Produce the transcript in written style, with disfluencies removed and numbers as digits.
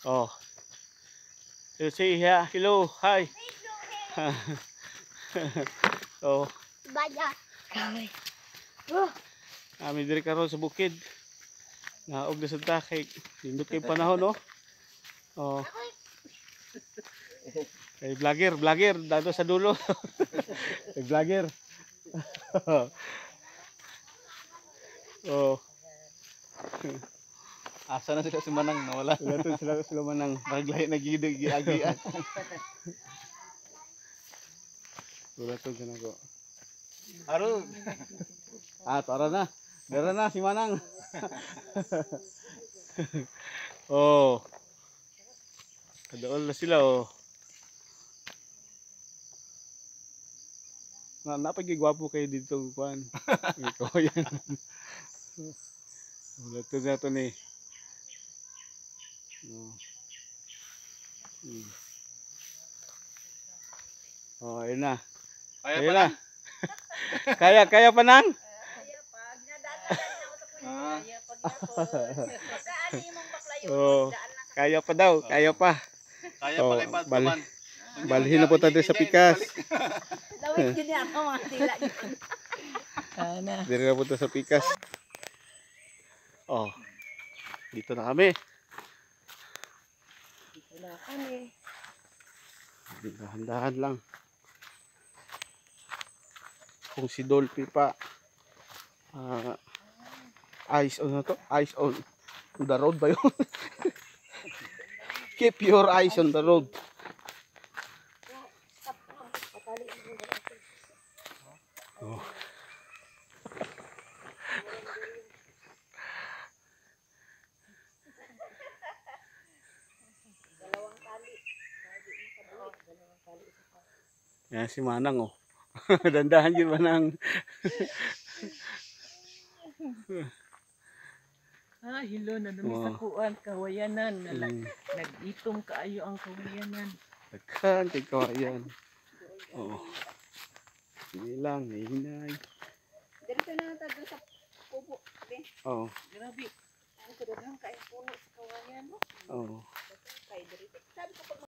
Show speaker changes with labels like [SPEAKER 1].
[SPEAKER 1] Oh. You say yeah, hello, hi. Oh,
[SPEAKER 2] Baya. Kaway.
[SPEAKER 1] ami diri karon sa bukid. Naog na sa takay. Nindot kay panahon, no? Oh. Kay vlogger dato sa dulo. Kay vlogger. Oh,
[SPEAKER 3] Asa na sila si Manang nawala.
[SPEAKER 1] lato sila manang naglahi nagigiagian. Wala to ko.
[SPEAKER 3] Aro.
[SPEAKER 1] Tara na. Dara na si Manang. Oh. Kadaol na sila, oh. Napagigwapo kayo dito, kuan. Ikaw yan. Wala to na to ni. Oh. Oh, ayun na. Ayun na. Kaya Panang?
[SPEAKER 2] Kaya pa. Ginadaan na ako sa puno. Kaya pag ako. Saan imong bakla yun?
[SPEAKER 1] Oh,
[SPEAKER 2] Daan na.
[SPEAKER 1] kaya pa daw, kaya pa.
[SPEAKER 3] Kaya
[SPEAKER 1] Oh,
[SPEAKER 3] pala ipadtuman.
[SPEAKER 1] Balhin na po tayo sa pikas.
[SPEAKER 2] Lawit yun yan. Ang mga tila yun. Ana.
[SPEAKER 1] Dito na po tayo sa pikas. Oh, dito na kami.
[SPEAKER 2] Wala kami.
[SPEAKER 1] Dahan-dahan lang. Kung si Dolphy pa eyes on na to, eyes on the road ba yun? Keep your eyes on the road. Oh. Yan si Manang, oh. Dandahan yun Manang.
[SPEAKER 4] Hilo na dumi sa kuan kawayanan. Nag-itom kaayo ang kawayanan.
[SPEAKER 1] Nagkan kay kawayan. Oo. Sige lang, hinay.
[SPEAKER 2] Dito na tayo sa kubo.
[SPEAKER 1] Oo.
[SPEAKER 4] Grabe.
[SPEAKER 2] Ang kadagang kayo puno.